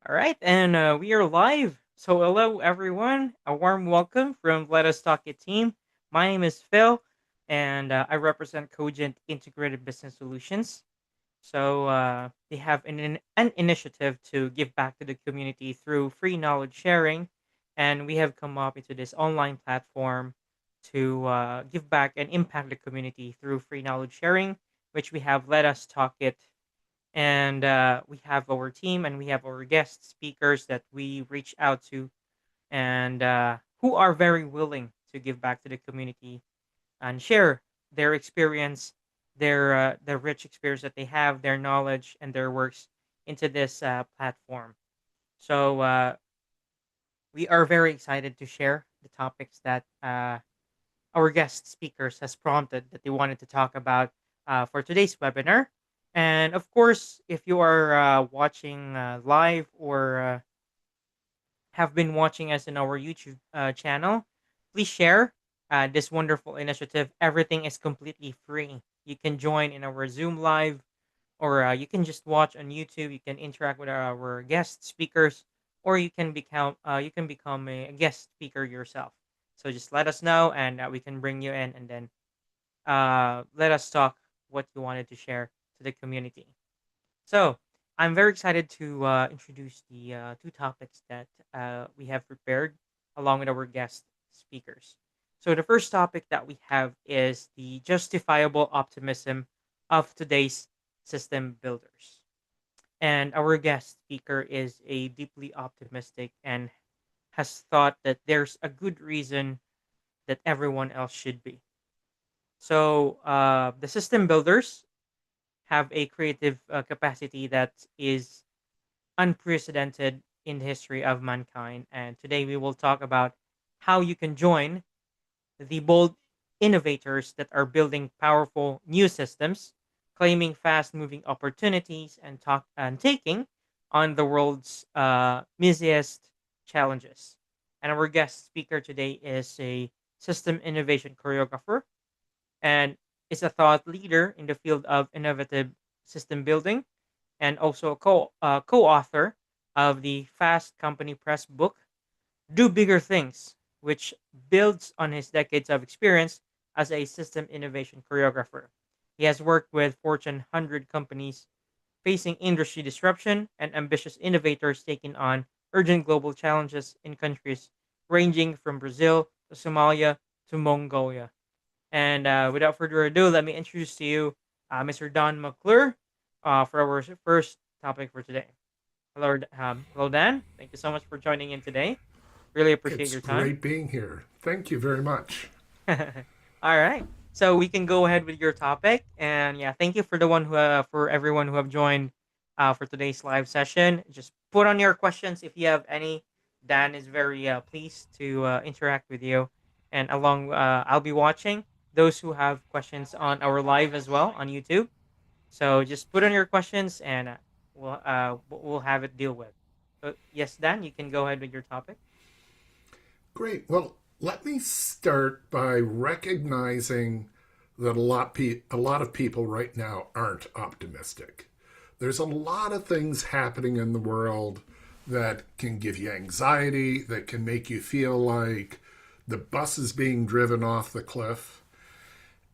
All right, and we are live. So, hello everyone. A warm welcome from Let Us Talk It team. My name is Phil, and I represent Cogent Integrated Business Solutions. They have an initiative to give back to the community through free knowledge sharing, and we have come up into this online platform to give back and impact the community through free knowledge sharing, which we have Let Us Talk It, and we have our team and we have our guest speakers that we reach out to, and who are very willing to give back to the community and share their experience, their rich experience that they have, their knowledge and their works into this platform. So we are very excited to share the topics that our guest speakers has prompted that they wanted to talk about for today's webinar. And of course, if you are watching live or have been watching us in our YouTube channel, please share this wonderful initiative. Everything is completely free. You can join in our Zoom live, or you can just watch on YouTube. You can interact with our guest speakers, or you can become a guest speaker yourself. So just let us know, and we can bring you in, and then let us talk what you wanted to share to the community. So I'm very excited to introduce the two topics that we have prepared along with our guest speakers. So the first topic that we have is the justifiable optimism of today's system builders. And our guest speaker is a deeply optimistic and has thought that there's a good reason that everyone else should be. So the system builders have a creative capacity that is unprecedented in the history of mankind. And today we will talk about how you can join the bold innovators that are building powerful new systems, claiming fast moving opportunities, and taking on the world's busiest challenges. And our guest speaker today is a system innovation choreographer and is a thought leader in the field of innovative system building, and also a co-author of the Fast Company Press book, Do Bigger Things, which builds on his decades of experience as a system innovation choreographer. He has worked with Fortune 100 companies facing industry disruption and ambitious innovators taking on urgent global challenges in countries ranging from Brazil to Somalia to Mongolia. And without further ado, let me introduce to you Mr. Don McClure for our first topic for today. Hello, Dan. Thank you so much for joining in today. Really appreciate It's your time. great being here. Thank you very much. All right, so we can go ahead with your topic, and yeah, thank you for the one who for everyone who have joined for today's live session. Just put on your questions if you have any. Dan is very pleased to interact with you, and I'll be watching those who have questions on our live as well on YouTube. So just put on your questions, and we'll have it deal with. So yes, Dan, you can go ahead with your topic. Great. Well, let me start by recognizing that a lot of people right now aren't optimistic. There's a lot of things happening in the world that can give you anxiety, that can make you feel like the bus is being driven off the cliff.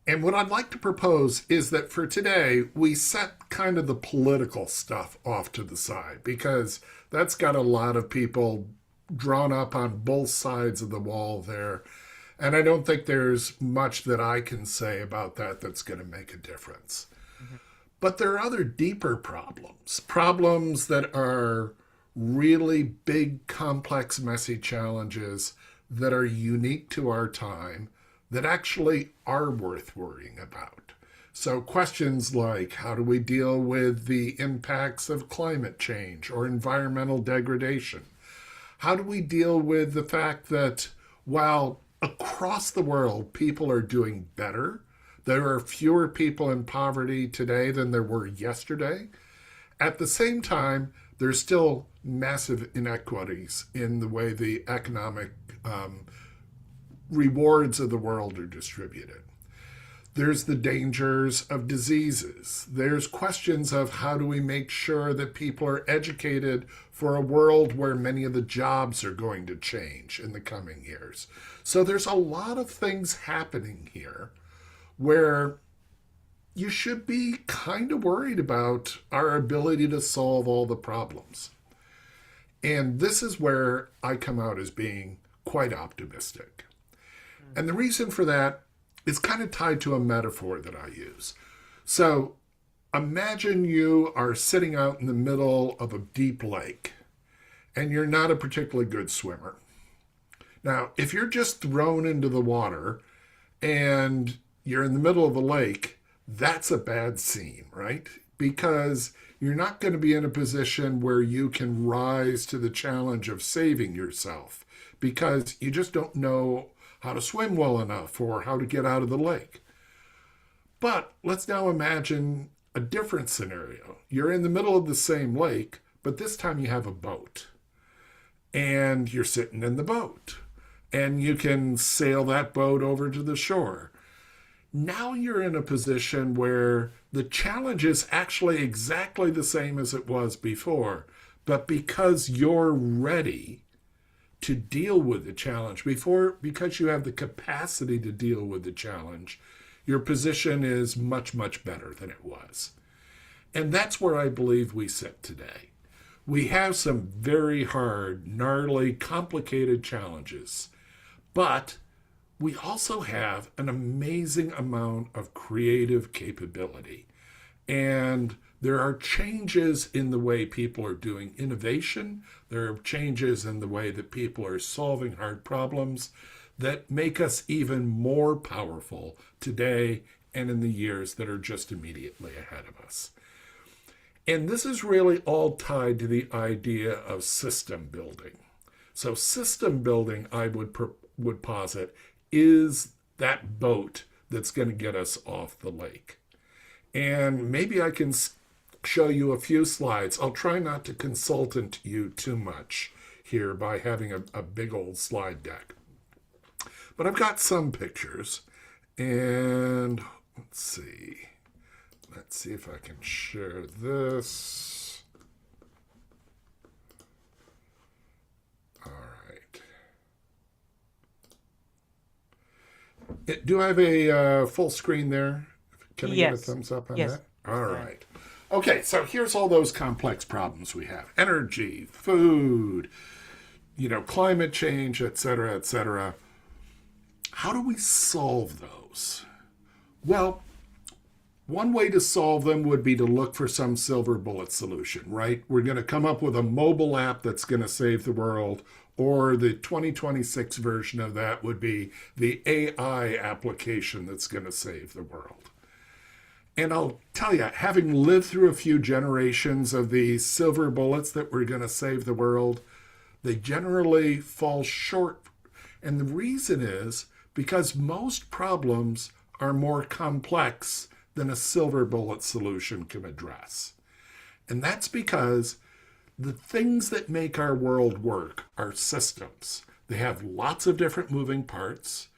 And what I'd like to propose is that for today, we set kind of the political stuff off to the side because that's got a lot of people drawn up on both sides of the wall there. And I don't think there's much that I can say about that that's going to make a difference. Mhm. But there are other deeper problems, problems that are really big, complex, messy challenges that are unique to our time that actually are worth worrying about. So, questions like how do we deal with the impacts of climate change or environmental degradation? How do we deal with the fact that while across the world people are doing better, there are fewer people in poverty today than there were yesterday? At the same time, there's still massive inequities in the way the economic rewards of the world are distributed. There's the dangers of diseases. There's questions of how do we make sure that people are educated for a world where many of the jobs are going to change in the coming years. So there's a lot of things happening here where you should be kind of worried about our ability to solve all the problems. And this is where I come out as being quite optimistic. Mm. And the reason for that is kind of tied to a metaphor that I use. So imagine you are sitting out in the middle of a deep lake and you're not a particularly good swimmer. Now, if you're just thrown into the water and you're in the middle of a lake, that's a bad scene, right? Because you're not going to be in a position where you can rise to the challenge of saving yourself because you just don't know how to swim well enough or how to get out of the lake. But let's now imagine a different scenario. You're in the middle of the same lake, but this time you have a boat and you're sitting in the boat and you can sail that boat over to the shore. Now you're in a position where the challenge is actually exactly the same as it was before, but because you're ready to deal with the challenge before, because you have the capacity to deal with the challenge, your position is much, much better than it was. And that's where I believe we sit today. We have some very hard, gnarly, complicated challenges, but we also have an amazing amount of creative capability. And there are changes in the way people are doing innovation. There are changes in the way that people are solving hard problems that make us even more powerful today and in the years that are just immediately ahead of us. And this is really all tied to the idea of system building. So system building, I would posit, is that boat that's going to get us off the lake. And maybe I can show you a few slides. I'll try not to consultant you too much here by having a big old slide deck. But I've got some pictures. And let's see. Let's see if I can share this. All right. Do I have a full screen there? Can I get a Yes. thumbs up on Yes. that? All Fine. right. Okay, so here's all those complex problems we have: energy, food, climate change, et cetera, et cetera. How do we solve those? Well, one way to solve them would be to look for some silver bullet solution, right? We're going to come up with a mobile app that's going to save the world, or the 2026 version of that would be the AI application that's going to save the world. And I'll tell you, having lived through a few generations of these silver bullets that were going to save the world, they generally fall short. And the reason is because most problems are more complex than a silver bullet solution can address. And that's because the things that make our world work are systems. They have lots of different moving parts.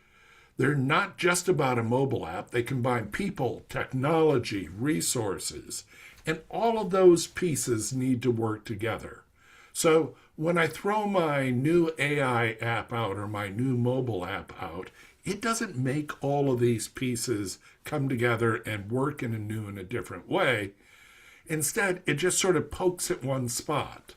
They're not just about a mobile app. They combine people, technology, resources, and all of those pieces need to work together. So when I throw my new AI app out or my new mobile app out, it doesn't make all of these pieces come together and work in a new and a different way. Instead, it just sort of pokes at one spot.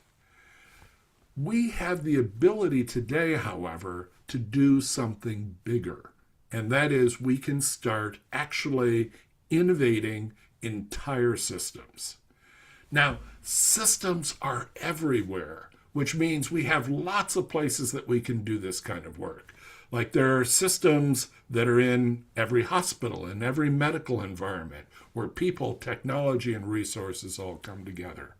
We have the ability today, however, to do something bigger. And that is, we can start actually innovating entire systems. Now, systems are everywhere, which means we have lots of places that we can do this kind of work. Like there are systems that are in every hospital, in every medical environment, where people, technology, and resources all come together.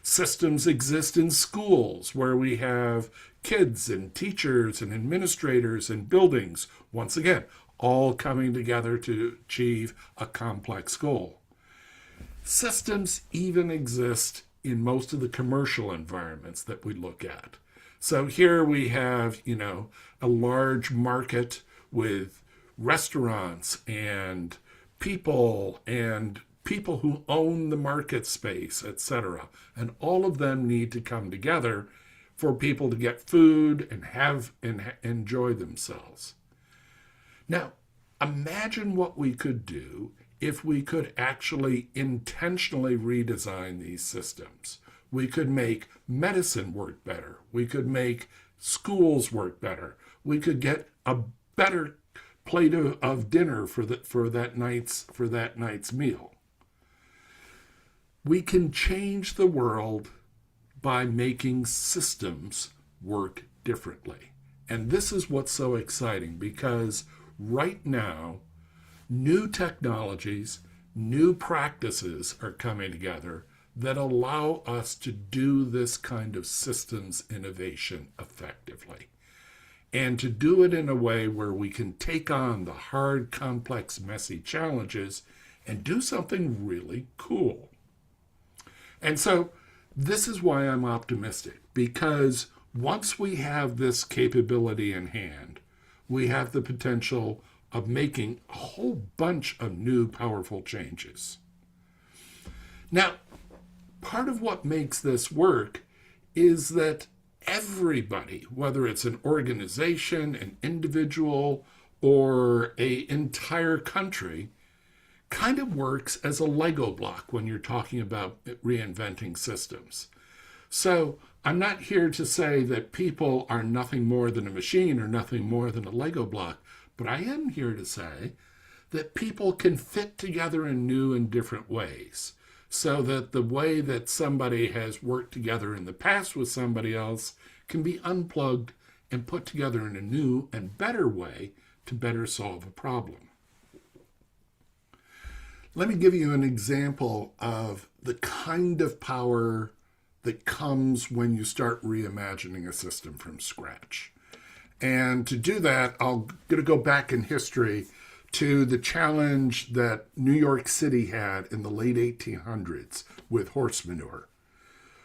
Systems exist in schools where we have kids and teachers and administrators and buildings, once again, all coming together to achieve a complex goal. Systems even exist in most of the commercial environments that we look at. So here we have, a large market with restaurants and people and people who own the market space, etc. And all of them need to come together for people to get food and have and enjoy themselves. Now, imagine what we could do if we could actually intentionally redesign these systems. We could make medicine work better. We could make schools work better. We could get a better plate of dinner for that night's meal. We can change the world by making systems work differently. And this is what's so exciting because right now, new technologies, new practices are coming together that allow us to do this kind of systems innovation effectively. And to do it in a way where we can take on the hard, complex, messy challenges and do something really cool. And so this is why I'm optimistic, because once we have this capability in hand, we have the potential of making a whole bunch of new powerful changes. Now, part of what makes this work is that everybody, whether it's an organization, an individual, or an entire country, kind of works as a Lego block when you're talking about reinventing systems. So I'm not here to say that people are nothing more than a machine or nothing more than a Lego block, but I am here to say that people can fit together in new and different ways, so that the way that somebody has worked together in the past with somebody else can be unplugged and put together in a new and better way to better solve a problem. Let me give you an example of the kind of power that comes when you start reimagining a system from scratch. And to do that, I'm going to go back in history to the challenge that New York City had in the late 1800s with horse manure.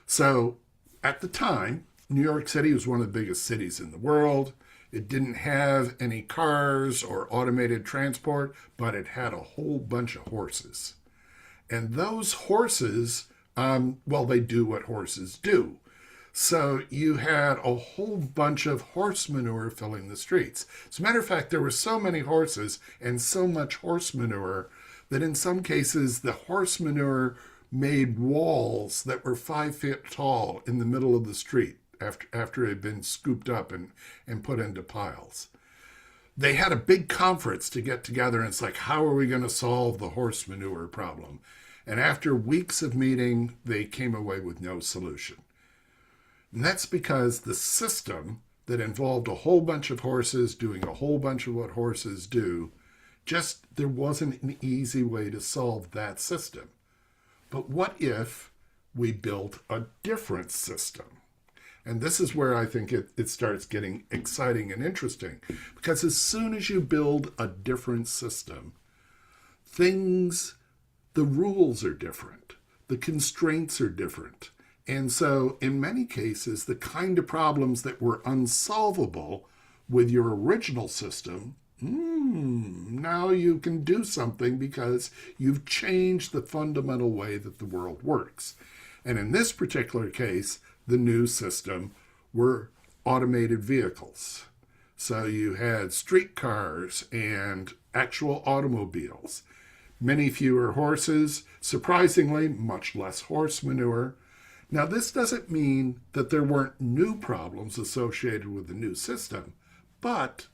So at the time, New York City was one of the biggest cities in the world. It didn't have any cars or automated transport, but it had a whole bunch of horses. And those horses, they do what horses do. So you had a whole bunch of horse manure filling the streets. As a matter of fact, there were so many horses and so much horse manure that in some cases the horse manure made walls that were 5 feet tall in the middle of the street after it had been scooped up and put into piles. They had a big conference to get together, and it's like, how are we going to solve the horse manure problem? And after weeks of meeting, they came away with no solution. And that's because the system that involved a whole bunch of horses doing a whole bunch of what horses do, there wasn't an easy way to solve that system. But what if we built a different system? And this is where I think it starts getting exciting and interesting. Because as soon as you build a different system, the rules are different. The constraints are different. And so in many cases, the kind of problems that were unsolvable with your original system, now you can do something because you've changed the fundamental way that the world works. And in this particular case, the new system were automated vehicles. So you had streetcars and actual automobiles, many fewer horses, surprisingly, much less horse manure. Now, this doesn't mean that there weren't new problems associated with the new system, but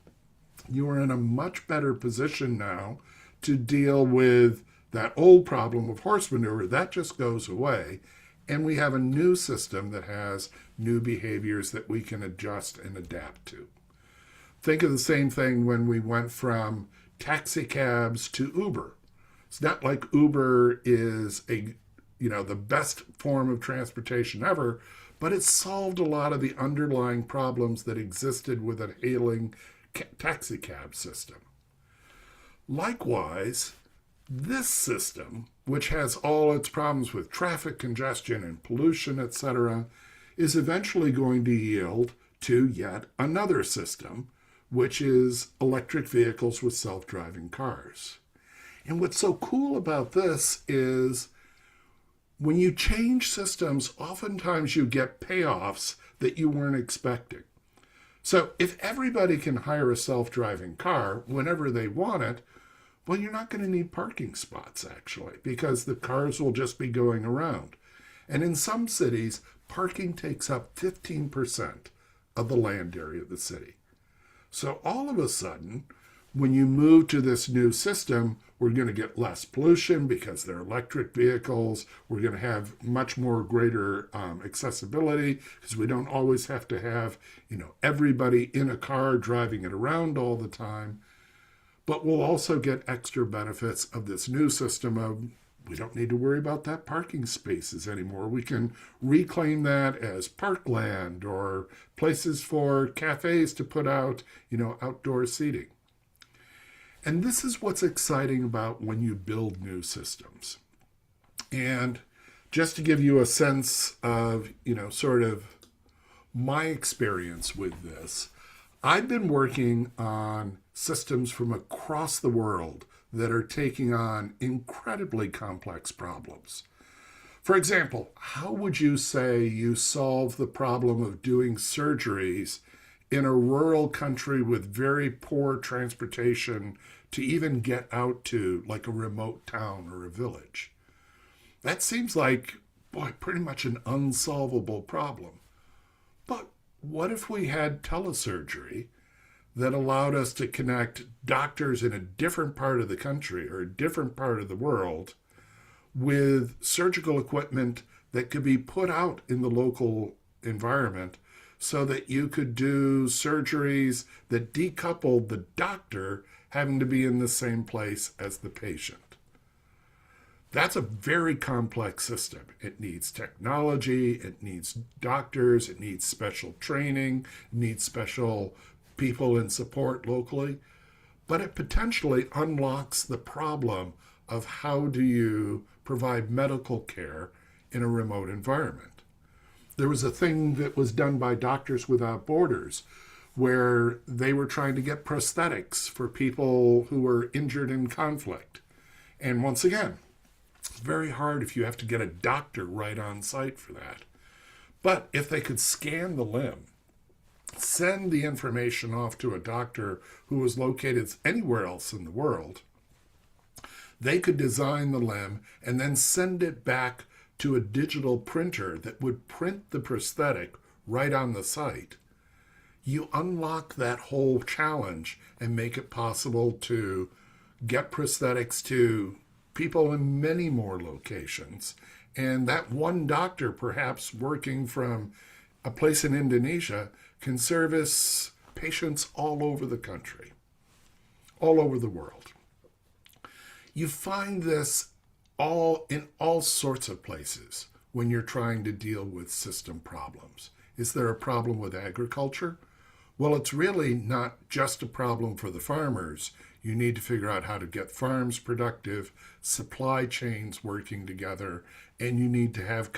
you are in a much better position now to deal with that old problem of horse manure. That just goes away. And we have a new system that has new behaviors that we can adjust and adapt to. Think of the same thing when we went from taxi cabs to Uber. It's not like Uber is the best form of transportation ever, but it solved a lot of the underlying problems that existed with a hailing taxi cab system. Likewise, this system, which has all its problems with traffic congestion and pollution, etc., is eventually going to yield to yet another system, which is electric vehicles with self-driving cars. And what's so cool about this is when you change systems, oftentimes you get payoffs that you weren't expecting. So if everybody can hire a self driving car whenever they want it, well, you're not going to need parking spots actually, because the cars will just be going around. And in some cities, parking takes up 15% of the land area of the city. So all of a sudden, when you move to this new system, we're going to get less pollution because they're electric vehicles. We're going to have much more greater accessibility because we don't always have to have, everybody in a car driving it around all the time. But we'll also get extra benefits of this new system of we don't need to worry about that parking spaces anymore. We can reclaim that as parkland or places for cafes to put out, outdoor seating. And this is what's exciting about when you build new systems. And just to give you a sense of, sort of my experience with this, I've been working on systems from across the world that are taking on incredibly complex problems. For example, how would you say you solve the problem of doing surgeries in a rural country with very poor transportation to even get out to like a remote town or a village? That seems like, boy, pretty much an unsolvable problem. But what if we had telesurgery that allowed us to connect doctors in a different part of the country or a different part of the world with surgical equipment that could be put out in the local environment so that you could do surgeries that decoupled the doctor having to be in the same place as the patient? That's a very complex system. It needs technology, it needs doctors, it needs special training, it needs special people in support locally, but it potentially unlocks the problem of how do you provide medical care in a remote environment. There was a thing that was done by Doctors Without Borders where they were trying to get prosthetics for people who were injured in conflict. And once again, it's very hard if you have to get a doctor right on site for that. But if they could scan the limb, send the information off to a doctor who was located anywhere else in the world, they could design the limb and then send it back to a digital printer that would print the prosthetic right on the site. You unlock that whole challenge and make it possible to get prosthetics to people in many more locations. And that one doctor, perhaps working from a place in Indonesia, can service patients all over the country, all over the world. You find this all in all sorts of places when you're trying to deal with system problems. Is there a problem with agriculture? Well, it's really not just a problem for the farmers. You need to figure out how to get farms productive, supply chains working together, and you need to have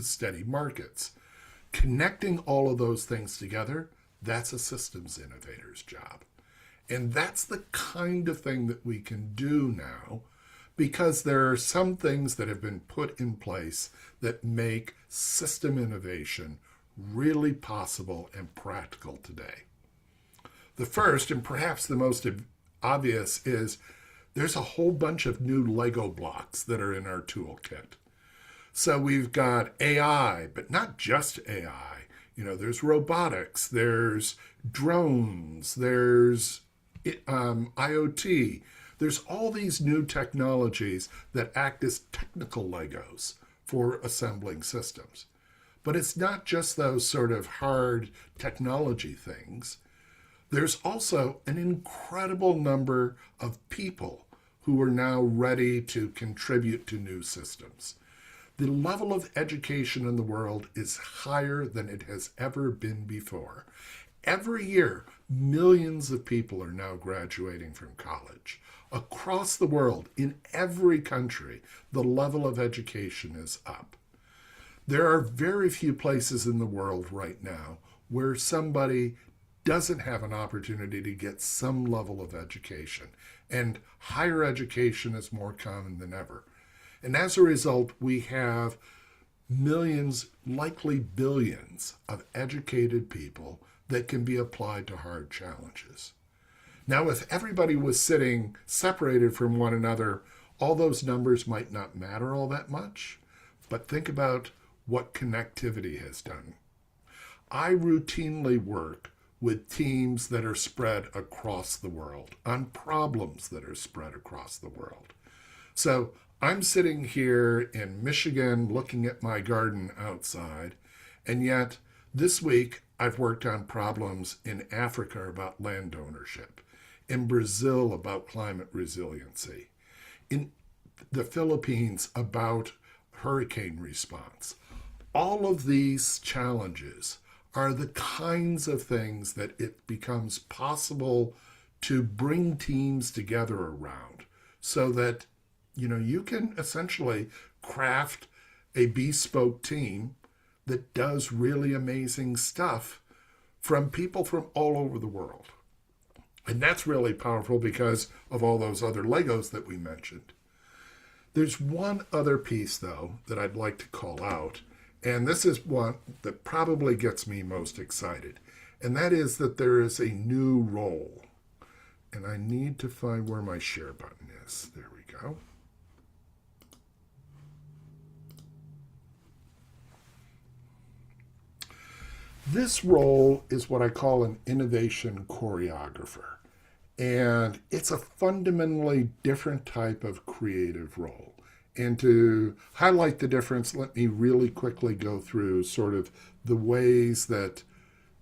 steady markets. Connecting all of those things together, that's a systems innovator's job. And that's the kind of thing that we can do now because there are some things that have been put in place that make system innovation really possible and practical today. The first, and perhaps the most obvious, is there's a whole bunch of new Lego blocks that are in our toolkit. So we've got AI, but not just AI. There's robotics, there's drones, there's IoT. There's all these new technologies that act as technical Legos for assembling systems. But it's not just those sort of hard technology things. There's also an incredible number of people who are now ready to contribute to new systems. The level of education in the world is higher than it has ever been before. Every year, millions of people are now graduating from college. Across the world, in every country, the level of education is up. There are very few places in the world right now where somebody doesn't have an opportunity to get some level of education. And higher education is more common than ever. And as a result, we have millions, likely billions, of educated people that can be applied to hard challenges. Now, if everybody was sitting separated from one another, all those numbers might not matter all that much. But think about what connectivity has done. I routinely work with teams that are spread across the world on problems that are spread across the world. So I'm sitting here in Michigan looking at my garden outside, and yet this week I've worked on problems in Africa about land ownership, in Brazil about climate resiliency, in the Philippines about hurricane response. All of these challenges are the kinds of things that it becomes possible to bring teams together around so that you can essentially craft a bespoke team that does really amazing stuff from people from all over the world. And that's really powerful because of all those other Legos that we mentioned. There's one other piece, though, that I'd like to call out, and this is one that probably gets me most excited, and that is that there is a new role. And I need to find where my share button is. There we go. This role is what I call an innovation choreographer. And it's a fundamentally different type of creative role. And to highlight the difference, let me really quickly go through sort of the ways that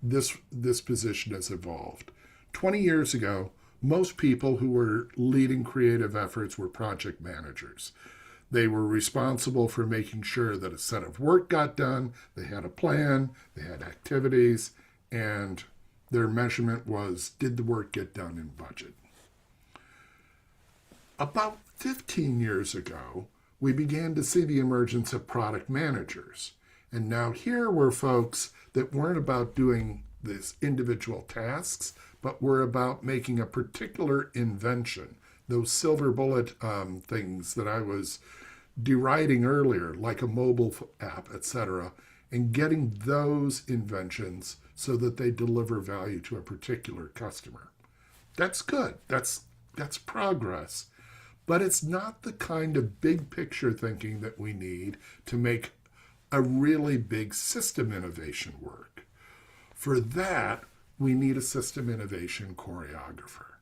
this position has evolved. 20 years ago, most people who were leading creative efforts were project managers. They were responsible for making sure that a set of work got done, they had a plan, they had activities, and their measurement was, did the work get done in budget? About 15 years ago, we began to see the emergence of product managers. And now here were folks that weren't about doing these individual tasks, but were about making a particular invention, those silver bullet things that I was deriding earlier, like a mobile app, etc., and getting those inventions so that they deliver value to a particular customer. That's good. That's progress. But it's not the kind of big picture thinking that we need to make a really big system innovation work. For that, we need a system innovation choreographer.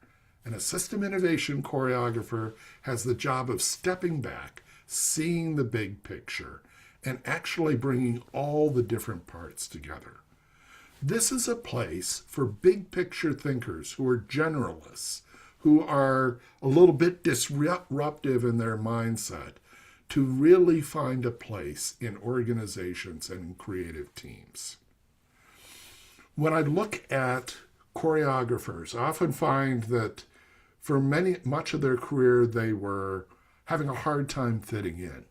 And a system innovation choreographer has the job of stepping back, seeing the big picture, and actually bringing all the different parts together. This is a place for big picture thinkers who are generalists, who are a little bit disruptive in their mindset, to really find a place in organizations and in creative teams. When I look at choreographers, I often find that for much of their career, they were having a hard time fitting in.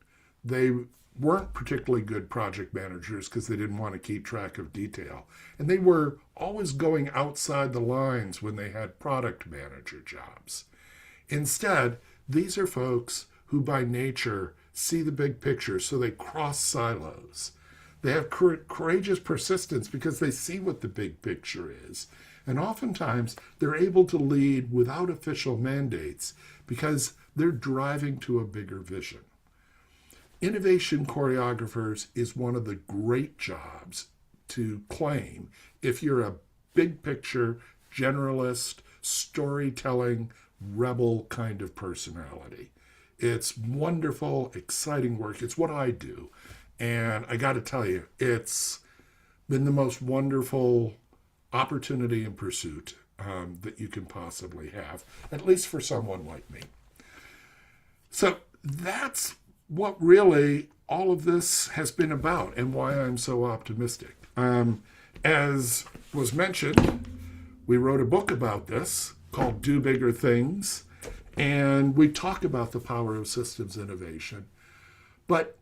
They weren't particularly good project managers because they didn't want to keep track of detail. And they were always going outside the lines when they had product manager jobs. Instead, these are folks who by nature see the big picture, so they cross silos. They have courageous persistence because they see what the big picture is. And oftentimes, they're able to lead without official mandates because they're driving to a bigger vision. Innovation choreographers is one of the great jobs to claim if you're a big picture, generalist, storytelling, rebel kind of personality. It's wonderful, exciting work. It's what I do. And I got to tell you, it's been the most wonderful opportunity and pursuit that you can possibly have, at least for someone like me. So that's what really all of this has been about and why I'm so optimistic. As was mentioned, we wrote a book about this called Do Bigger Things, and we talk about the power of systems innovation. But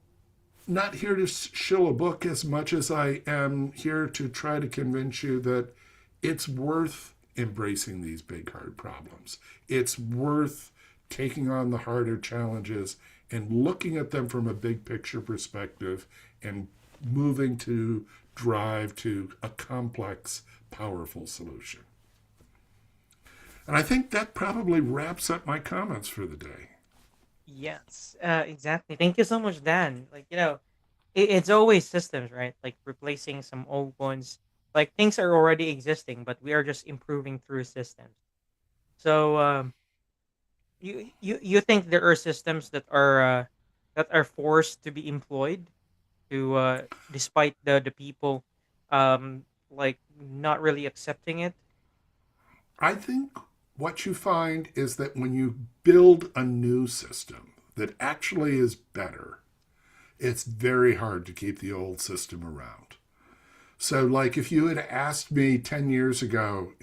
not here to shill a book as much as I am here to try to convince you that it's worth embracing these big, hard problems. It's worth taking on the harder challenges and looking at them from a big picture perspective and moving to drive to a complex, powerful solution. And I think that probably wraps up my comments for the day. Yes, exactly. Thank you so much, Dan. Like, it's always systems, right? Like replacing some old ones. Like things are already existing, but we are just improving through systems. So, you think there are systems that are forced to be employed to despite the people like not really accepting it. I think what you find is that when you build a new system that actually is better, it's very hard to keep the old system around. So, like, if you had asked me 10 years ago,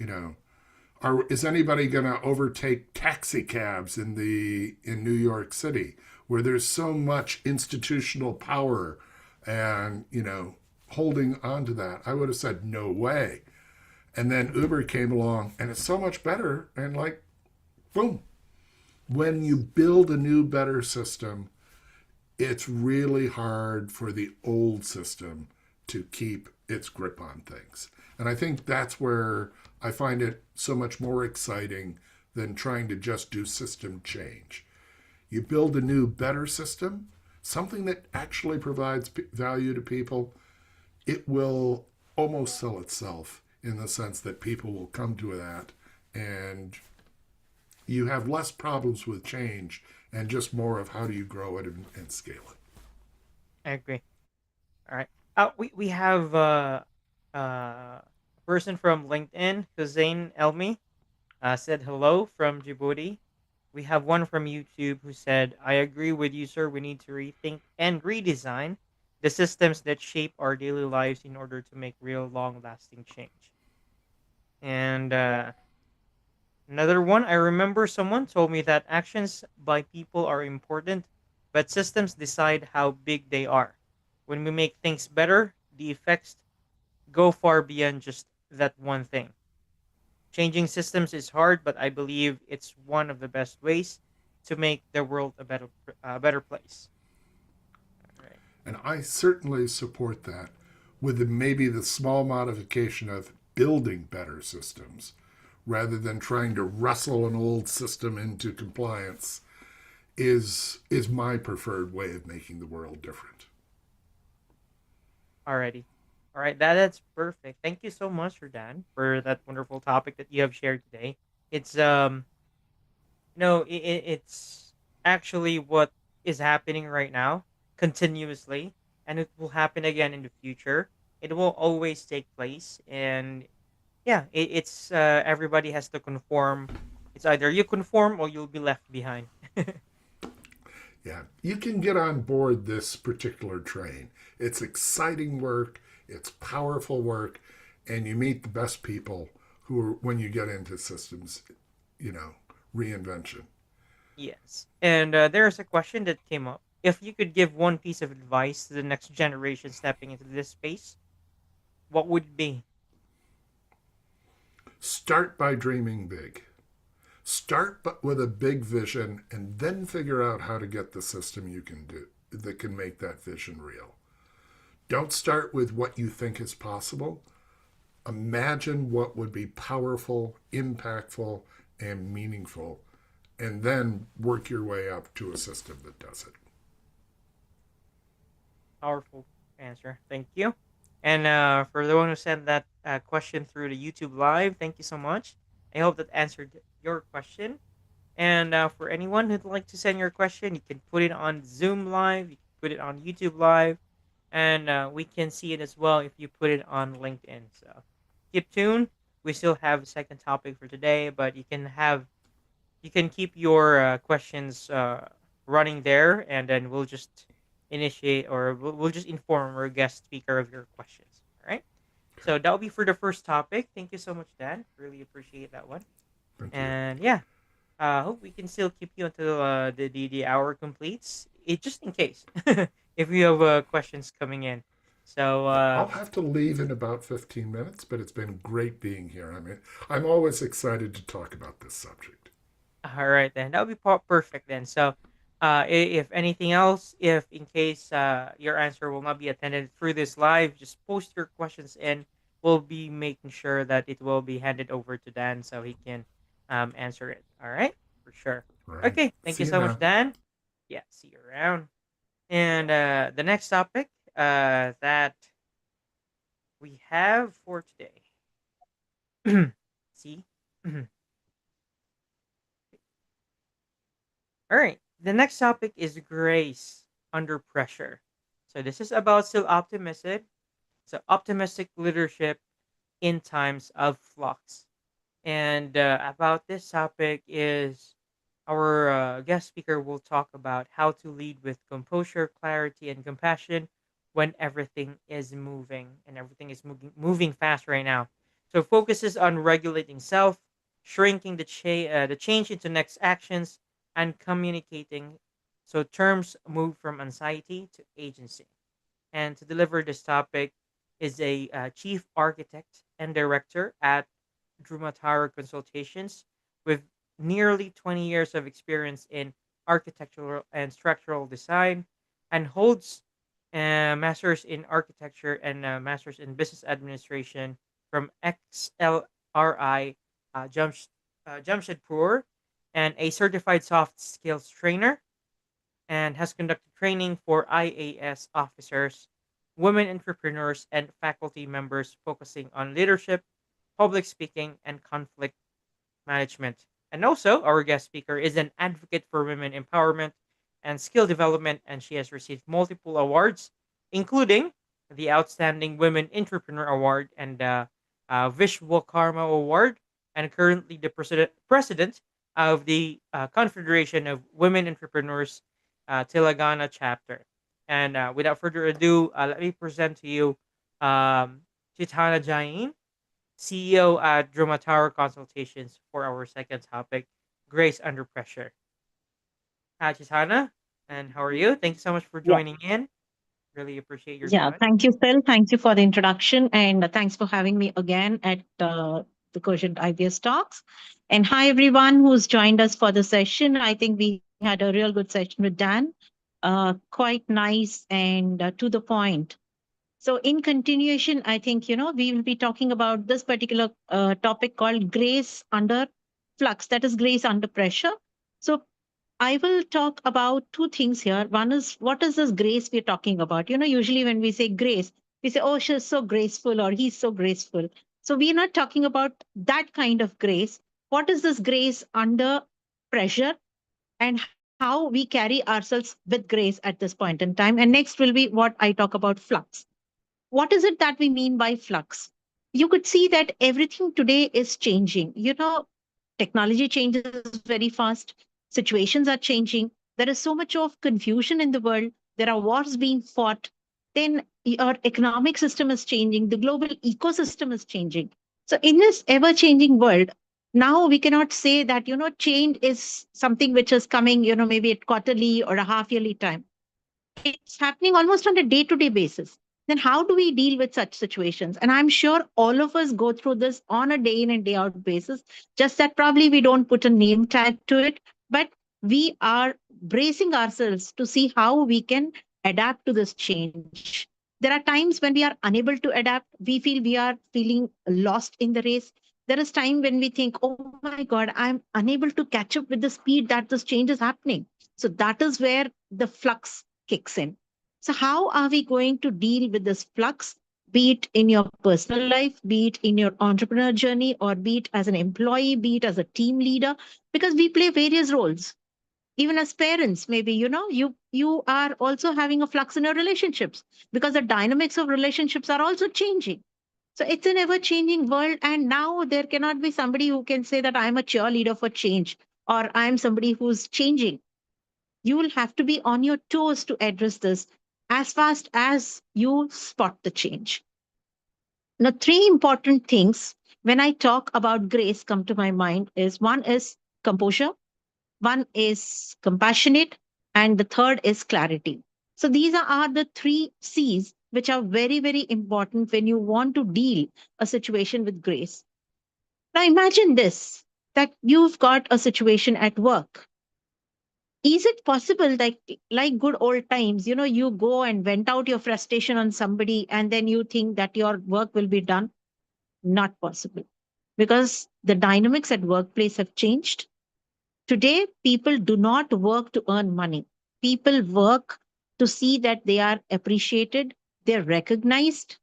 is anybody going to overtake taxi cabs in New York City, where there's so much institutional power and holding on to that? I would have said no way. And then Uber came along, and it's so much better. And like, boom, when you build a new, better system, it's really hard for the old system to keep its grip on things. And I think that's where I find it so much more exciting than trying to just do system change. You build a new, better system, something that actually provides value to people, it will almost sell itself in the sense that people will come to that, and you have less problems with change and just more of how do you grow it and scale it. I agree. All right. We have a person from LinkedIn, Hussein Elmi, said hello from Djibouti. We have one from YouTube who said, "I agree with you, sir. We need to rethink and redesign the systems that shape our daily lives in order to make real, long-lasting change." And another one, I remember someone told me that actions by people are important, but systems decide how big they are. When we make things better, the effects go far beyond just that one thing. Changing systems is hard, but I believe it's one of the best ways to make the world a better place. All right. And I certainly support that with maybe the small modification of building better systems rather than trying to wrestle an old system into compliance is my preferred way of making the world different. Alrighty. All right, that's perfect. Thank you so much for Dan for that wonderful topic that you have shared today. It's it's actually what is happening right now continuously, and it will happen again in the future. It will always take place, and yeah, it's everybody has to conform. It's either you conform or you'll be left behind. Yeah, you can get on board this particular train. It's exciting work, it's powerful work, and you meet the best people who are when you get into systems, you know, reinvention. Yes, and there's a question that came up. If you could give one piece of advice to the next generation stepping into this space, what would it be? Start by dreaming big. Start but with a big vision and then figure out how to get the system you can do that can make that vision real. Don't start with what you think is possible. Imagine what would be powerful, impactful, and meaningful, and then work your way up to a system that does it. Powerful answer. Thank you. And for the one who sent that question through the YouTube live, thank you so much. I hope that answered your question. And for anyone who'd like to send your question, you can put it on Zoom live, you can put it on YouTube live, and we can see it as well if you put it on LinkedIn. So keep tuned. We still have a second topic for today, but you can keep your questions running there, and then we'll just initiate or we'll just inform our guest speaker of your questions. All right. So that'll be for the first topic. Thank you so much, Dan. Really appreciate that one. Thank you. And yeah, hope we can still keep you until the hour completes. It just in case if you have questions coming in. So, I'll have to leave in about 15 minutes, but it's been great being here. I mean, I'm always excited to talk about this subject. all right then, that'll be perfect then. So, if anything else, if in case your answer will not be attended through this live, just post your questions in. We'll be making sure that it will be handed over to Dan so he can answer it. All right, for sure. Right. Okay, thank you See you so much, now. Dan. Yeah, see you around. And the next topic that we have for today. See? All right. The next topic is grace under pressure. So this is about still optimistic. So optimistic leadership in times of flux. And about this topic is our guest speaker will talk about how to lead with composure, clarity, and compassion when everything is moving and everything is moving fast right now. So focuses on regulating self, shrinking the change into next actions, and communicating. So terms move from anxiety to agency. And to deliver this topic is a chief architect and director at Drumatara Consultations with nearly 20 years of experience in architectural and structural design and holds masters in architecture and masters in business administration from XLRI Jamshedpur and a certified soft skills trainer and has conducted training for IAS officers, women entrepreneurs, and faculty members focusing on leadership, public speaking, and conflict management. And also, our guest speaker is an advocate for women empowerment and skill development, and she has received multiple awards, including the Outstanding Women Entrepreneur Award and the Vishwakarma Award, and currently the president of the Confederation of Women Entrepreneurs Telangana chapter. And without further ado, let me present to you um, Chitana Jain, CEO at Dromatower Consultations for our second topic, Grace Under Pressure. Hi, Chitana, and how are you? Thank you so much for Yeah, joining in. Really appreciate your yeah. time. Thank you, Phil. Thank you for the introduction, and thanks for having me again at the Quotient IBS Talks. And hi, everyone who's joined us for the session. I think we had a real good session with Dan. Quite nice and to the point. So, in continuation, I think we will be talking about this particular topic called grace under flux. That is grace under pressure. So, I will talk about two things here. One is what is this grace we're talking about? Usually when we say grace, we say, oh, she's so graceful or he's so graceful. So we're not talking about that kind of grace. What is this grace under pressure and how we carry ourselves with grace at this point in time? And next will be what I talk about flux. What is it that we mean by flux? You could see that everything today is changing. Technology changes very fast, situations are changing. There is so much of confusion in the world. There are wars being fought. Then our economic system is changing. The global ecosystem is changing. So, in this ever changing world, now we cannot say that, change is something which is coming, maybe at quarterly or a half yearly time. It's happening almost on a day-to-day basis. Then how do we deal with such situations? And I'm sure all of us go through this on a day in and day out basis, just that probably we don't put a name tag to it, but we are bracing ourselves to see how we can adapt to this change. There are times when we are unable to adapt. We feel we are feeling lost in the race. There is time when we think, oh my God, I'm unable to catch up with the speed that this change is happening. So that is where the flux kicks in. So, how are we going to deal with this flux, be it in your personal life, be it in your entrepreneur journey, or be it as an employee, be it as a team leader? Because we play various roles. Even as parents, maybe you are also having a flux in your relationships because the dynamics of relationships are also changing. So it's an ever changing world, and now there cannot be somebody who can say that I'm a cheerleader for change or I'm somebody who's changing. You will have to be on your toes to address this as fast as you spot the change. Now, three important things when I talk about grace come to my mind is one is composure, one is compassionate, and the third is clarity. So these are the three C's which are very, very important when you want to deal a situation with grace. Now imagine this, that you've got a situation at work. Is it possible that, like good old times, you go and vent out your frustration on somebody and then you think that your work will be done? Not possible, because the dynamics at workplace have changed. Today, people do not work to earn money. People work to see that they are appreciated, they're recognized,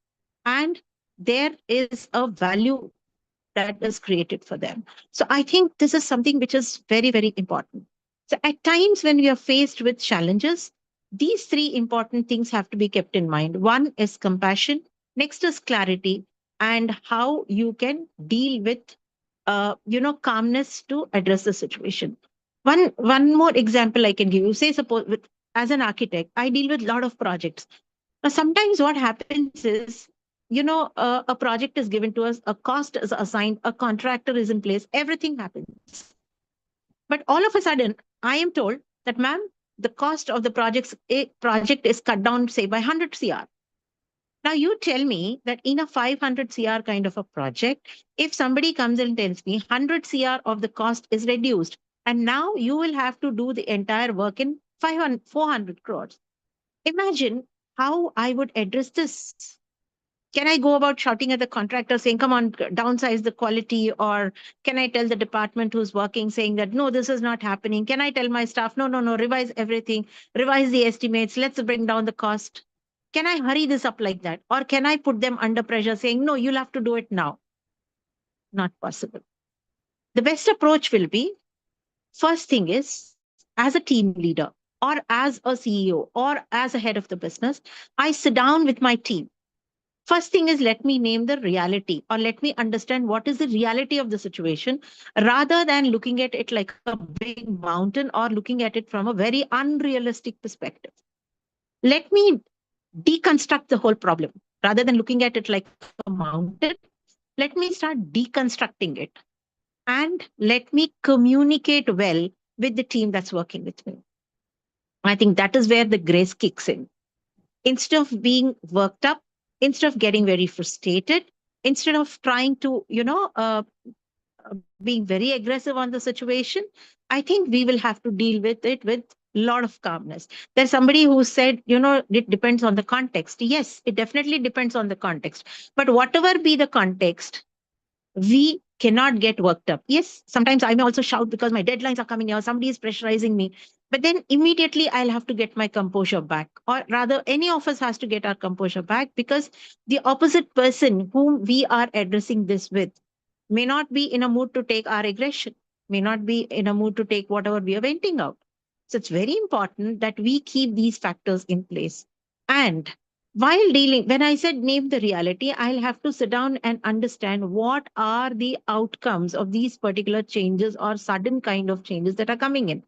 and there is a value that is created for them. So I think this is something which is very, very important. So at times when we are faced with challenges, these three important things have to be kept in mind. One is compassion, next is clarity, and how you can deal with calmness to address the situation. One more example I can give you. Say suppose as an architect, I deal with a lot of projects. Now, sometimes what happens is, a project is given to us, a cost is assigned, a contractor is in place, everything happens. But all of a sudden, I am told that, ma'am, the cost of the project is cut down, say, by 100 CR. Now, you tell me that in a 500 CR kind of a project, if somebody comes and tells me 100 CR of the cost is reduced, and now you will have to do the entire work in 500, 400 crores. Imagine how I would address this. Can I go about shouting at the contractor saying, come on, downsize the quality? Or can I tell the department who's working saying that, no, this is not happening? Can I tell my staff, no, no, no, revise everything, revise the estimates, let's bring down the cost? Can I hurry this up like that? Or can I put them under pressure saying, no, you'll have to do it now? Not possible. The best approach will be, first thing is, as a team leader or as a CEO or as a head of the business, I sit down with my team. First thing is, let me name the reality, or let me understand what is the reality of the situation, rather than looking at it like a big mountain or looking at it from a very unrealistic perspective. Let me deconstruct the whole problem rather than looking at it like a mountain. Let me start deconstructing it, and let me communicate well with the team that's working with me. I think that is where the grace kicks in. Instead of being worked up, instead of getting very frustrated, instead of trying to, being very aggressive on the situation, I think we will have to deal with it with a lot of calmness. There's somebody who said, it depends on the context. Yes, it definitely depends on the context. But whatever be the context, we cannot get worked up. Yes, sometimes I may also shout because my deadlines are coming here, somebody is pressurizing me. But then immediately I'll have to get my composure back. Or rather, any of us has to get our composure back, because the opposite person whom we are addressing this with may not be in a mood to take our aggression, may not be in a mood to take whatever we are venting out. So it's very important that we keep these factors in place. And while dealing, when I said name the reality, I'll have to sit down and understand what are the outcomes of these particular changes or sudden kind of changes that are coming in.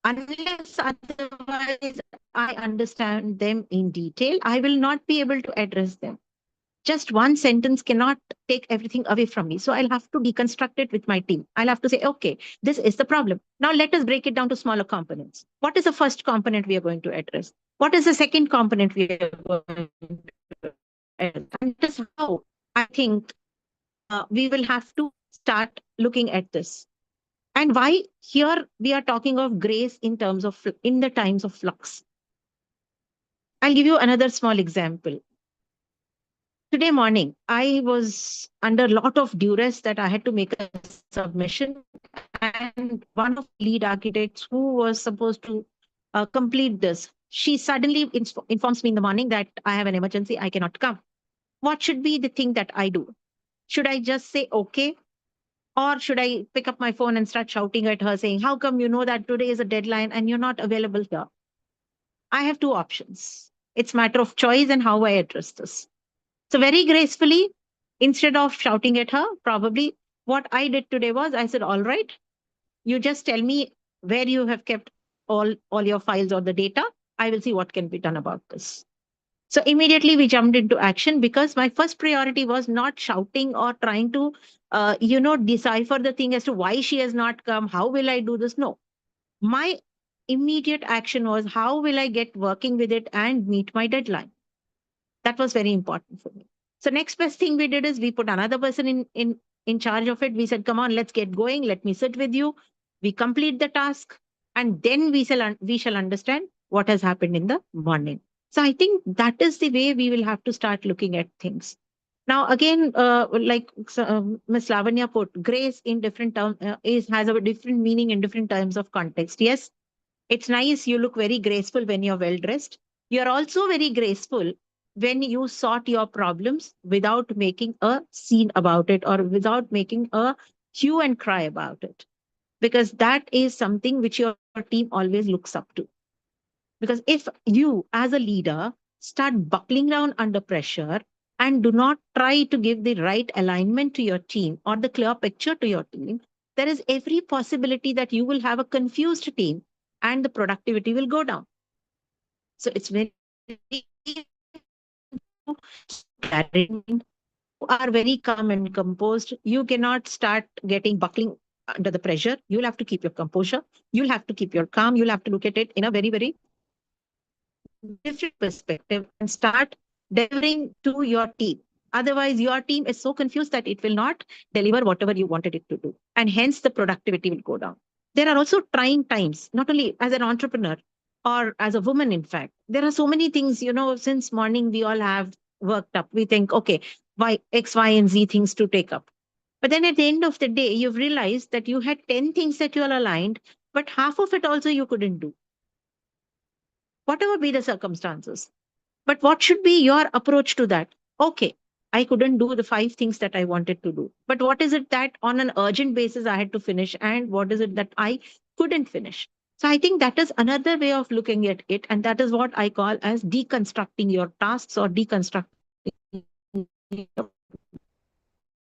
Unless otherwise I understand them in detail, I will not be able to address them. Just one sentence cannot take everything away from me. So I'll have to deconstruct it with my team. I'll have to say, okay, this is the problem. Now let us break it down to smaller components. What is the first component we are going to address? What is the second component we are going to address? And that is how I think we will have to start looking at this. And why here we are talking of grace in terms of in the times of flux. I'll give you another small example. Today morning, I was under a lot of duress that I had to make a submission. And one of the lead architects who was supposed to complete this, she suddenly informs me in the morning that I have an emergency, I cannot come. What should be the thing that I do? Should I just say, okay? Or should I pick up my phone and start shouting at her saying, how come you know that today is a deadline and you're not available here? I have two options. It's matter of choice and how I address this. So very gracefully, instead of shouting at her, probably what I did today was I said, all right, you just tell me where you have kept all your files or the data. I will see what can be done about this. So immediately we jumped into action, because my first priority was not shouting or trying to, decipher the thing as to why she has not come. How will I do this? No, my immediate action was, how will I get working with it and meet my deadline? That was very important for me. So next best thing we did is we put another person in charge of it. We said, come on, let's get going. Let me sit with you. We complete the task, and then we shall understand what has happened in the morning. So I think that is the way we will have to start looking at things. Now, again, like Ms. Lavanya put, grace in different terms has a different meaning in different terms of context. Yes, it's nice. You look very graceful when you're well dressed. You're also very graceful when you sort your problems without making a scene about it or without making a hue and cry about it. Because that is something which your team always looks up to. Because if you, as a leader, start buckling down under pressure and do not try to give the right alignment to your team or the clear picture to your team, there is every possibility that you will have a confused team and the productivity will go down. So it's very clarity. You are very calm and composed. You cannot start getting buckling under the pressure. You'll have to keep your composure. You'll have to keep your calm. You'll have to look at it in a very, very different perspective and start delivering to your team. Otherwise, your team is so confused that it will not deliver whatever you wanted it to do. And hence the productivity will go down. There are also trying times, not only as an entrepreneur or as a woman, in fact. There are so many things, since morning we all have worked up. We think, okay, why X, Y, and Z things to take up. But then at the end of the day, you've realized that you had 10 things that you all aligned, but half of it also you couldn't do, whatever be the circumstances. But what should be your approach to that? Okay, I couldn't do the 5 things that I wanted to do. But what is it that on an urgent basis I had to finish? And what is it that I couldn't finish? So I think that is another way of looking at it. And that is what I call as deconstructing your tasks or deconstructing your.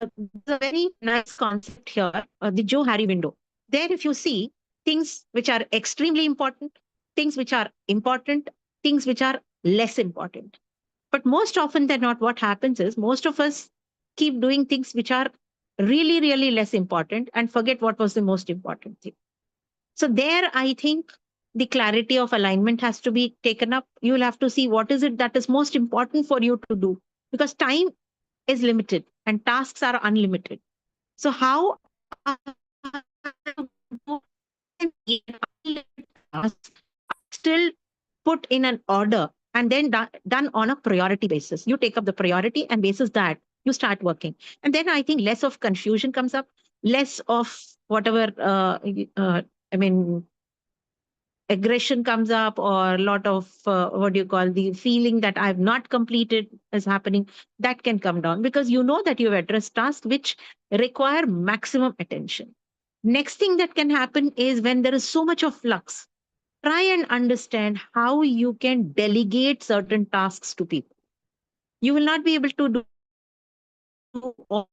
There's a very nice concept here, the Joe Harry window. There, if you see things which are extremely important, things which are important, things which are less important. But most often than not, what happens is most of us keep doing things which are really, really less important and forget what was the most important thing. So, there, I think the clarity of alignment has to be taken up. You'll have to see what is it that is most important for you to do because time is limited and tasks are unlimited. So, how still put in an order and then done on a priority basis. You take up the priority and basis that you start working. And then I think less of confusion comes up, less of whatever, I mean, aggression comes up or a lot of what do you call the feeling that I've not completed is happening. That can come down because you know that you've addressed tasks which require maximum attention. Next thing that can happen is when there is so much of flux, try and understand how you can delegate certain tasks to people. You will not be able to do all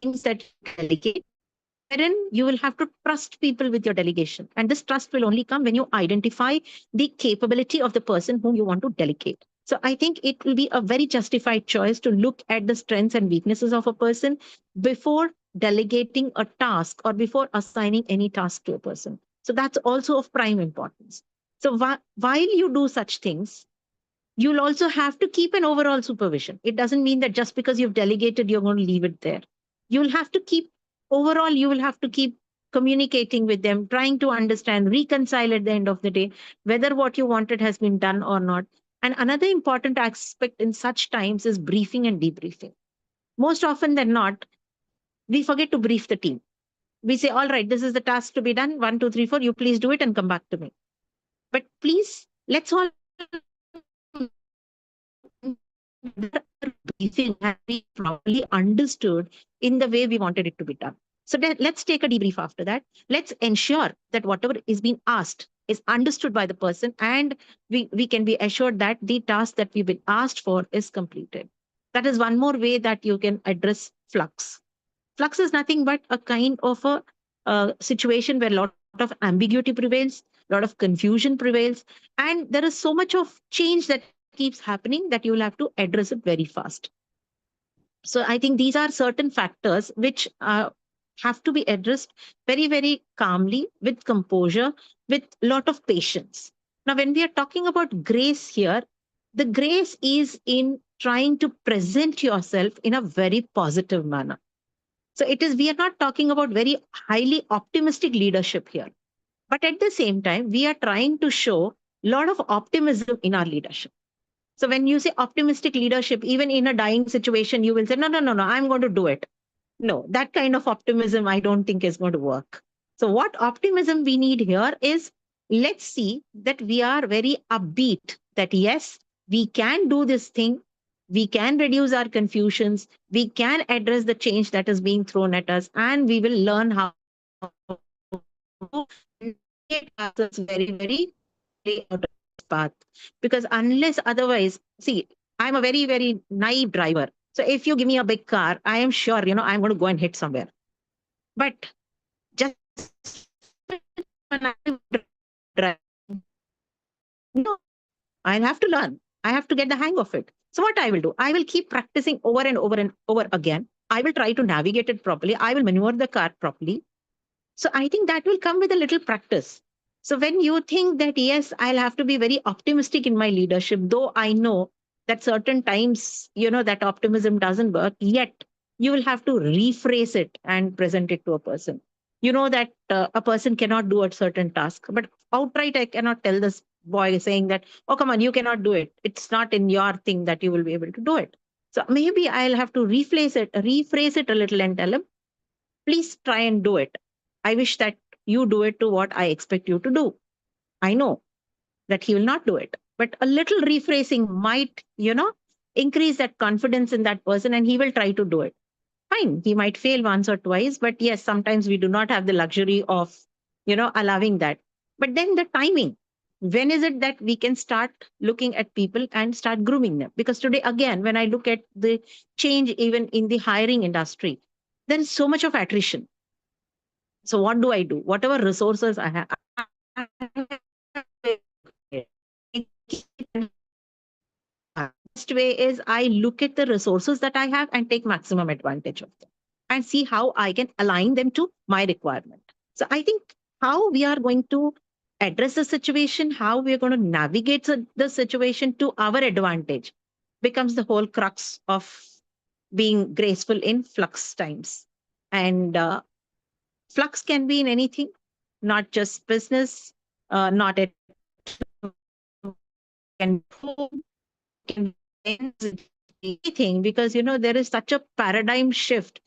things that you delegate, wherein you will have to trust people with your delegation. And this trust will only come when you identify the capability of the person whom you want to delegate. So I think it will be a very justified choice to look at the strengths and weaknesses of a person before delegating a task or before assigning any task to a person. So that's also of prime importance. So while you do such things, you'll also have to keep an overall supervision. It doesn't mean that just because you've delegated, you're going to leave it there. You'll have to keep, overall, you will have to keep communicating with them, trying to understand, reconcile at the end of the day, whether what you wanted has been done or not. And another important aspect in such times is briefing and debriefing. Most often than not, we forget to brief the team. We say, all right, this is the task to be done. 1, 2, 3, 4, you please do it and come back to me. But please, let's all briefing has been properly understood in the way we wanted it to be done. So let's take a debrief after that. Let's ensure that whatever is being asked is understood by the person and we can be assured that the task that we've been asked for is completed. That is one more way that you can address flux. Flux is nothing but a kind of a situation where a lot of ambiguity prevails, a lot of confusion prevails, and there is so much of change that keeps happening that you will have to address it very fast. So I think these are certain factors which have to be addressed very, very calmly, with composure, with a lot of patience. Now, when we are talking about grace here, The grace is in trying to present yourself in a very positive manner. So it is, we are not talking about very highly optimistic leadership here. But at the same time, we are trying to show a lot of optimism in our leadership. So when you say optimistic leadership, even in a dying situation, you will say, no, no, no, no, I'm going to do it. No, that kind of optimism I don't think is going to work. So what optimism we need here is, let's see that we are very upbeat that yes, we can do this thing. We can reduce our confusions. We can address the change that is being thrown at us, and we will learn how to navigate ourselves very, very out of this path. Because unless otherwise, see, I'm a very, very naive driver. So if you give me a big car, I am sure, I'm going to go and hit somewhere. But just when I drive, no, I'll have to learn. I have to get the hang of it. So what I will do, I will keep practicing over and over and over again. I will try to navigate it properly. I will maneuver the car properly. So I think that will come with a little practice. So when you think that, yes, I'll have to be very optimistic in my leadership, though I know that certain times, that optimism doesn't work, yet you will have to rephrase it and present it to a person. You know that a person cannot do a certain task, but outright, I cannot tell this boy saying that, oh, come on, you cannot do it. It's not in your thing that you will be able to do it. So maybe I'll have to rephrase it a little and tell him, please try and do it. I wish that you do it to what I expect you to do. I know that he will not do it, but a little rephrasing might, increase that confidence in that person and he will try to do it. Fine, he might fail once or twice, but yes, sometimes we do not have the luxury of, allowing that. But then the timing, when is it that we can start looking at people and start grooming them? Because today, again, when I look at the change even in the hiring industry, there is so much of attrition. So what do I do? Whatever resources I have, best way is I look at the resources that I have and take maximum advantage of them and see how I can align them to my requirement. So I think how we are going to address the situation, how we are going to navigate the situation to our advantage becomes the whole crux of being graceful in flux times. And flux can be in anything, not just business, not at can be home, can be friends, anything, because there is such a paradigm shift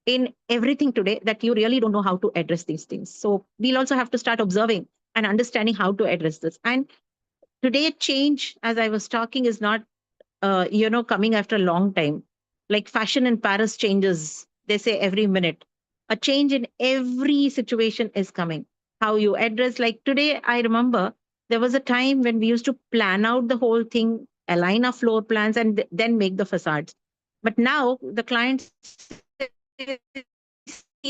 in everything today that you really don't know how to address these things. So we'll also have to start observing and understanding how to address this. And today, change, as I was talking, is not coming after a long time. Like fashion in Paris changes, they say every minute. A change in every situation is coming. How you address, like today, I remember there was a time when we used to plan out the whole thing, align our floor plans, and then make the facades. But now the clients see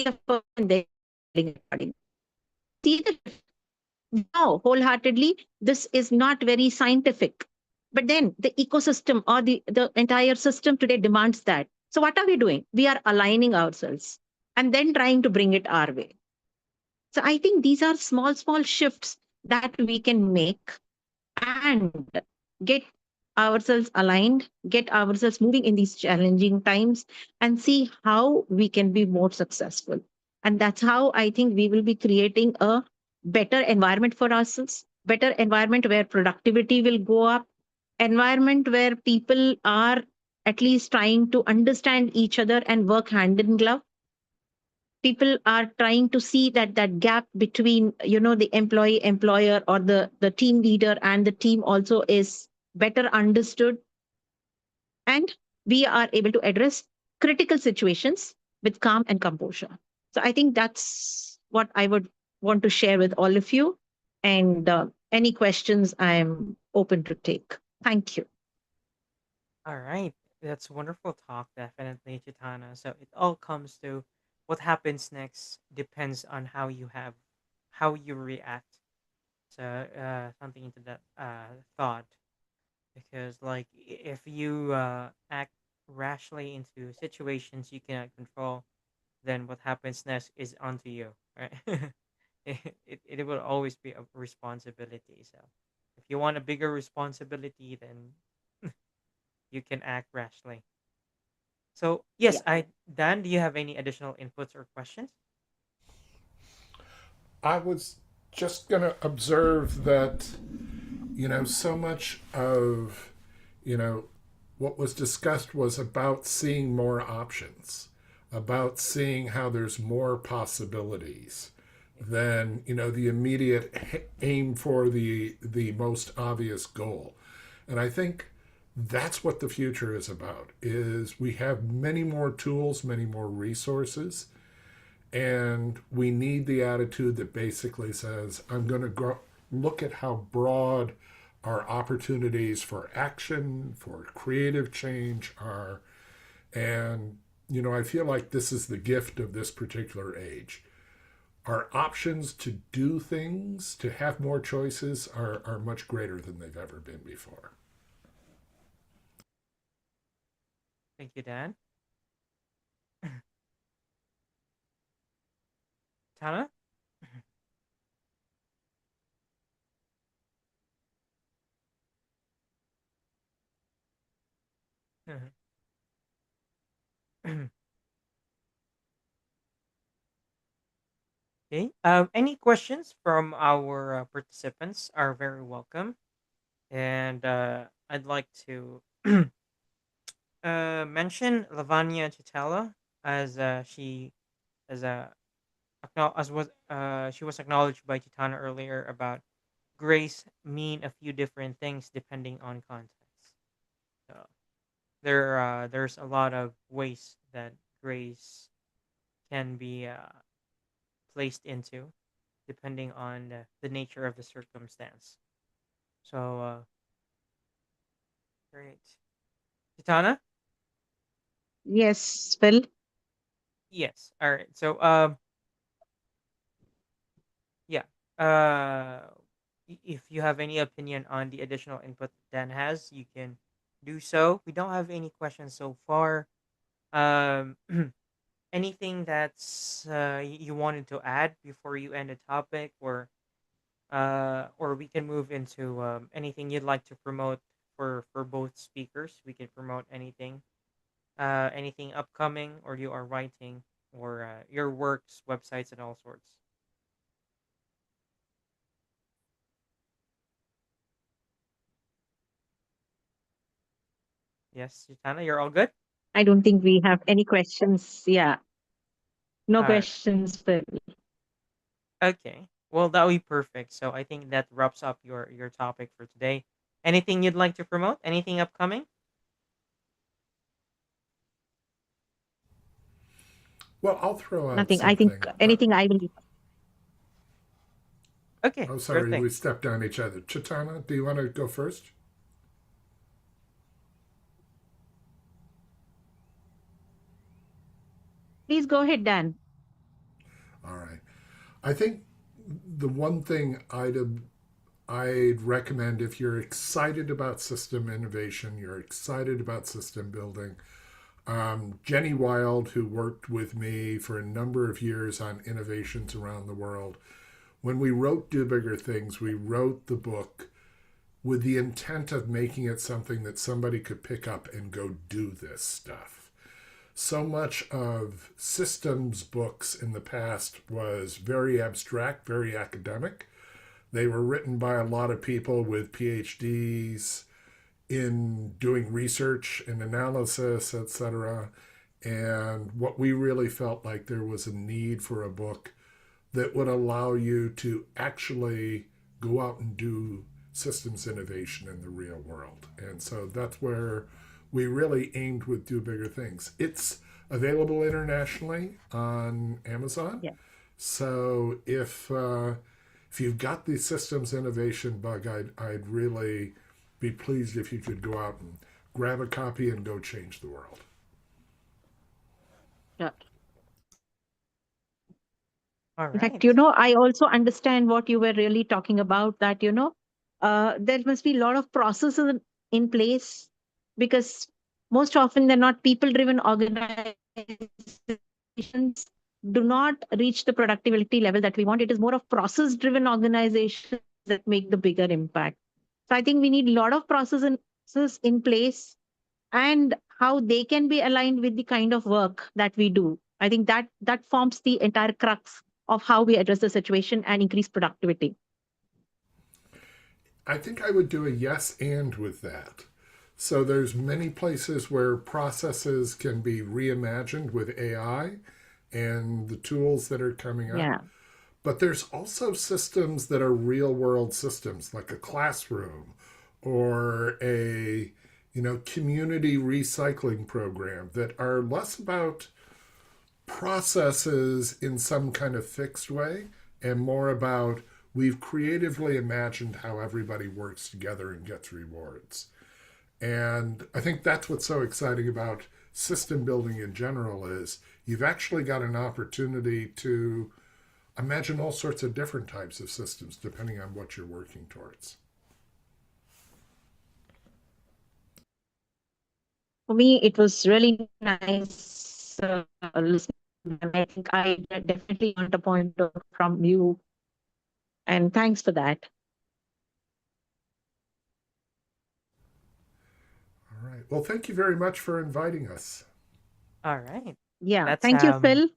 the person they see the no, wholeheartedly, this is not very scientific. But then the ecosystem or the entire system today demands that. So what are we doing? We are aligning ourselves and then trying to bring it our way. So I think these are small, small shifts that we can make and get ourselves aligned, get ourselves moving in these challenging times, and see how we can be more successful. And that's how I think we will be creating a better environment for ourselves, better environment where productivity will go up, environment where people are at least trying to understand each other and work hand in glove. People are trying to see that gap between the employee employer or the team leader and the team also is better understood, and we are able to address critical situations with calm and composure. So I think that's what I would want to share with all of you, and any questions I'm open to take. Thank you. All right. That's wonderful talk, definitely, Chitana. So it all comes to what happens next depends on how you react. So something into that thought, because like if you act rashly into situations you cannot control, then what happens next is onto you, right? It will always be a responsibility. So if you want a bigger responsibility, then you can act rashly. So yes, Yeah. Dan, do you have any additional inputs or questions? I was just going to observe that, so much of, you know, what was discussed was about seeing more options, about seeing how there's more possibilities than, the immediate aim for the most obvious goal. And I think that's what the future is about, is we have many more tools, many more resources, and we need the attitude that basically says, I'm going to look at how broad our opportunities for action, for creative change are. And, I feel like this is the gift of this particular age. Our options to do things, to have more choices, are much greater than they've ever been before. Thank you, Dan. Tana? Okay. Any questions from our participants are very welcome. And I'd like to mention Lavanya Chitala as as a as was she was acknowledged by Chitana earlier about grace mean a few different things depending on context. So there's a lot of ways that grace can be placed into depending on the nature of the circumstance. So great, Chitana. Yes, Phil. Yes. All right. So yeah. Uh, if you have any opinion on the additional input Dan has, you can do so. We don't have any questions so far. Um, anything that's you wanted to add before you end the topic, or we can move into anything you'd like to promote for both speakers. We can promote anything, anything upcoming, or you are writing, or your works, websites, and all sorts. Yes, Chitana, you're all good. I don't think we have any questions. Yeah. No All right. questions, Phil. Okay. Well, that would be perfect. So I think that wraps up your topic for today. Anything you'd like to promote? Anything upcoming? Well, I'll throw out Nothing. I think something. anything I will. Okay, Oh, sure sorry, thing. we stepped on each other. Chitana, do you want to go first? Please go ahead, Dan. All right. I think the one thing I'd recommend, if you're excited about system innovation, you're excited about system building. Jenny Wild, who worked with me for a number of years on innovations around the world, when we wrote Do Bigger Things, we wrote the book with the intent of making it something that somebody could pick up and go do this stuff. So much of systems books in the past was very abstract, very academic. They were written by a lot of people with PhDs in doing research and analysis, etc. And what we really felt like there was a need for a book that would allow you to actually go out and do systems innovation in the real world. And so that's where we really aimed with Do Bigger Things. It's available internationally on Amazon. Yeah. So if you've got the systems innovation bug, I'd really be pleased if you could go out and grab a copy and go change the world. Yeah. All In fact, right. I also understand what you were really talking about, that, there must be a lot of processes in place, because most often they're not people driven organizations do not reach the productivity level that we want. It is more of process driven organizations that make the bigger impact. So I think we need a lot of processes in place, and how they can be aligned with the kind of work that we do. I think that forms the entire crux of how we address the situation and increase productivity. I think I would do a yes and with that. So there's many places where processes can be reimagined with AI and the tools that are coming up. Yeah. But there's also systems that are real world systems, like a classroom or a community recycling program that are less about processes in some kind of fixed way and more about we've creatively imagined how everybody works together and gets rewards. And I think that's what's so exciting about system building in general is you've actually got an opportunity to imagine all sorts of different types of systems depending on what you're working towards. For me, it was really nice listening. And I think I definitely want a point from you. And thanks for that. All right. Well, thank you very much for inviting us. All right. Yeah. That's Thank you, Phil.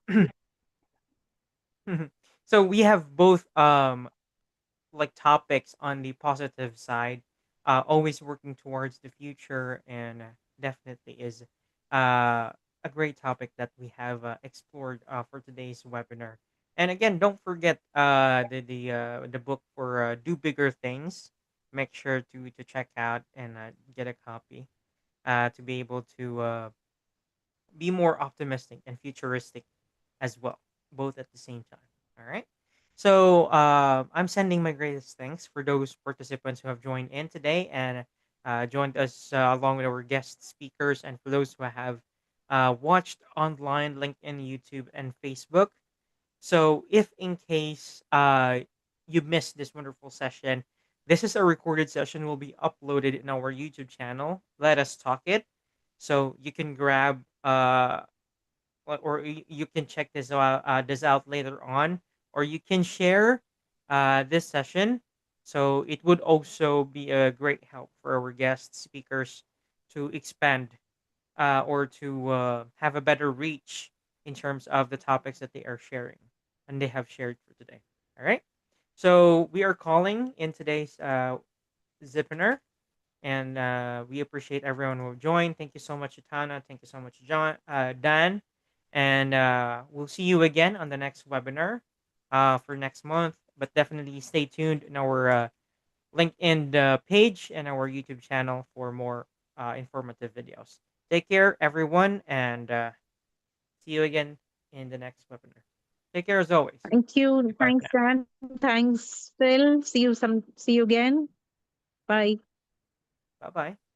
so we have both like topics on the positive side, always working towards the future, and definitely is uh, a great topic that we have explored for today's webinar. And again, don't forget the book for Do Bigger Things. Make sure to check out and get a copy to be able to be more optimistic and futuristic as well, both at the same time. All right. So I'm sending my greatest thanks for those participants who have joined in today and joined us along with our guest speakers, and for those who have watched online, LinkedIn, YouTube, and Facebook. So if in case you missed this wonderful session, this is a recorded session will be uploaded in our YouTube channel. Let us talk it. So you can grab or you can check this out later on, or you can share this session. So it would also be a great help for our guest speakers to expand or to have a better reach in terms of the topics that they are sharing and they have shared for today. All right. So we are calling in today's Zipinar, and we appreciate everyone who joined. Thank you so much, Itana. Thank you so much, John, Dan, and we'll see you again on the next webinar for next month. But definitely stay tuned in our LinkedIn page and our YouTube channel for more informative videos. Take care, everyone, and see you again in the next webinar. Take care as always. Thank you. Goodbye for Thanks, now. Dan. Thanks, Phil. See you again. Bye. Bye bye.